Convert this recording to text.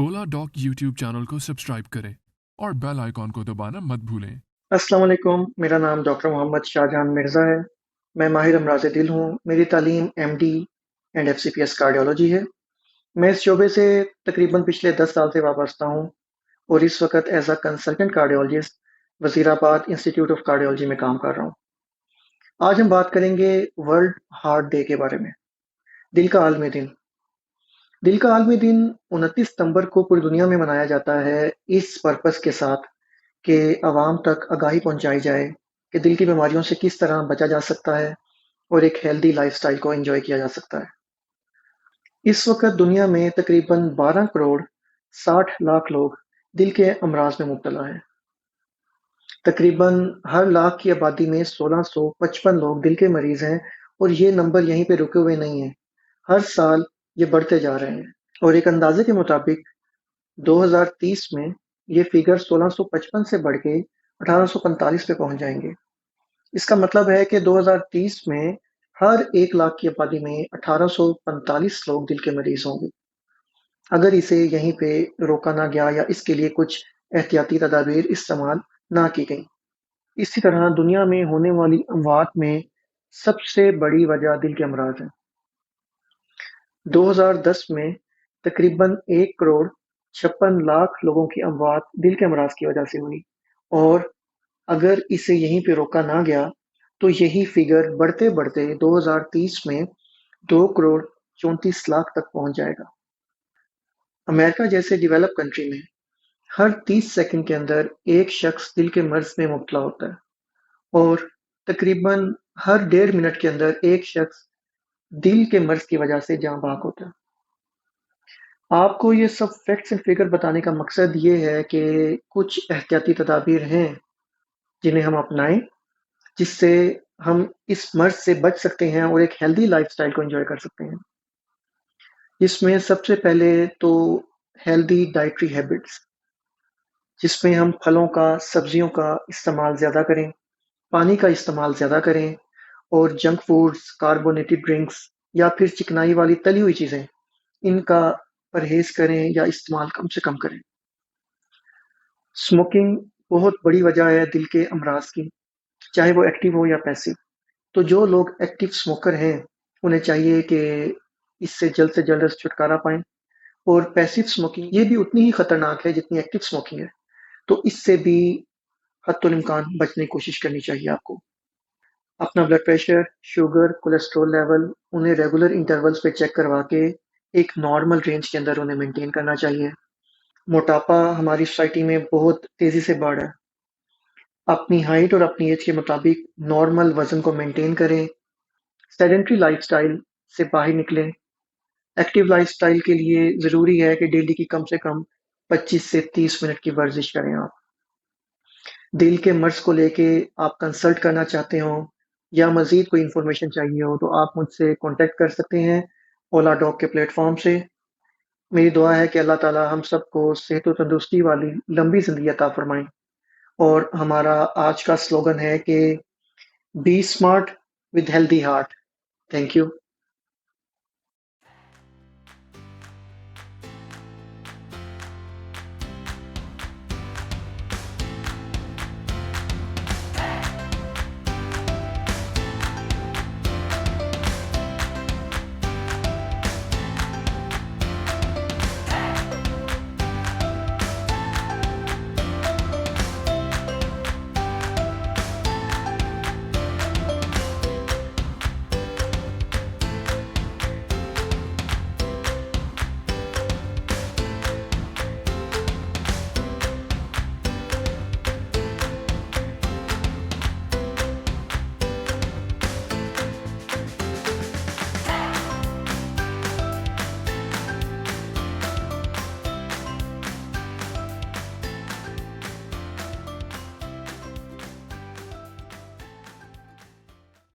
ओला dock YouTube channel को subscribe करें और बेल आइकॉन को दबाना मत भूलें। अस्सलाम वालेकुम। मेरा नाम डॉक्टर मोहम्मद शाहजहान मिर्ज़ा है। मैं माहिर अमराज दिल हूँ। मेरी तालीम एमडी एंड एफसीपीएस कार्डियोलॉजी है। मैं इस शोबे से तकरीबन पिछले 10 साल से वाबस्ता हूँ और इस वक्त as a consultant cardiologist Wazirabad institute of cardiology में काम कर रहा हूँ। आज हम बात करेंगे वर्ल्ड हार्ट डे के बारे में। दिल का आलमी दिन। दिल का आलमी दिन 29 सितंबर को पूरी दुनिया में मनाया जाता है इस पर्पस के साथ कि आवाम तक आगाही पहुंचाई जाए कि दिल की बीमारियों से किस तरह बचा जा सकता है और एक हेल्दी लाइफस्टाइल को एंजॉय किया जा सकता है। इस वक्त दुनिया में तकरीबन 12 करोड़ 60 लाख लोग दिल के अमराज में मुब्तला हैं। तकरीबन हर लाख की आबादी में 1655 लोग दिल के मरीज हैं और ये नंबर यहीं पे रुके हुए नहीं हैं। हर साल ये बढ़ते जा रहे हैं और एक अंदाजे के मुताबिक 2030 में ये फिगर 1655 से बढ़ के 1845 पे पहुंच जाएंगे। इसका मतलब है कि 2030 में हर 1 लाख की आबादी में 1845 लोग दिल के मरीज होंगे। अगर इसे यहीं पे रोका ना गया या इसके लिए कुछ एहतियाती तदाबीर इस्तेमाल ना की गई। इसी तरह दुनिया में होने वाली अमवात में सबसे बड़ी वजह दिल के अमराज है। 2010 में तकरीबन 1 करोड़ 56 लाख लोगों की अमवात दिल के अमराज की वजह से हुई और अगर इसे यहीं पे रोका ना गया तो यही फिगर बढ़ते बढ़ते 2030 में 2 करोड़ 34 लाख तक पहुंच जाएगा। अमेरिका जैसे डेवलप कंट्री में हर 30 सेकंड के अंदर एक शख्स दिल के मर्ज में मुब्तला होता है और तकरीबन हर 1.5 मिनट के अंदर एक शख्स दिल के मर्ज की वजह से जाँ बाक होता है। आपको ये सब फैक्ट्स एंड फिगर बताने का मकसद ये है कि कुछ एहतियाती तदाबीर हैं जिन्हें हम अपनाएं जिससे हम इस मर्ज से बच सकते हैं और एक हेल्दी लाइफस्टाइल को एंजॉय कर सकते हैं। इसमें सबसे पहले तो हेल्दी डाइटरी हैबिट्स, जिसमें हम फलों का, सब्जियों का इस्तेमाल ज़्यादा करें, पानी का इस्तेमाल ज़्यादा करें और जंक फूड्स, कार्बोनेटेड ड्रिंक्स या फिर चिकनाई वाली तली हुई चीज़ें, इनका परहेज़ करें या इस्तेमाल कम से कम करें। स्मोकिंग बहुत बड़ी वजह है दिल के अमराज की, चाहे वो एक्टिव हो या पैसिव। तो जो लोग एक्टिव स्मोकर हैं, उन्हें चाहिए कि इससे जल्द से जल्द छुटकारा पाएँ और पैसिव स्मोकिंग ये भी उतनी ही खतरनाक है जितनी एक्टिव स्मोकिंग है। तो इससे भी हद्दुल-इम्कान बचने की कोशिश करनी चाहिए आपको। अपना blood pressure, sugar, cholesterol level उन्हें रेगुलर इंटरवल्स पे चेक करवा के एक नॉर्मल रेंज के अंदर उन्हें मेंटेन करना चाहिए। मोटापा हमारी सोसाइटी में बहुत तेज़ी से बढ़ रहा है। अपनी हाइट और अपनी एज के मुताबिक नॉर्मल वज़न को मेंटेन करें, सेडेंटरी लाइफ़स्टाइल से बाहर निकलें। एक्टिव लाइफ़स्टाइल के लिए ज़रूरी है कि डेली की कम से कम 25 से 30 मिनट की वर्जिश करें आप। दिल के मर्ज़ को लेके आप कंसल्ट करना चाहते हो या मज़ीद कोई इन्फॉर्मेशन चाहिए हो, तो आप मुझसे कॉन्टैक्ट कर सकते हैं ओला डॉग के प्लेटफ़ॉर्म से। मेरी दुआ है कि अल्लाह ताला हम सबको सेहत और तंदुरुस्ती वाली लंबी ज़िंदगी अता फ़रमाएँ और हमारा आज का स्लोगन है कि be smart with healthy heart. Thank you.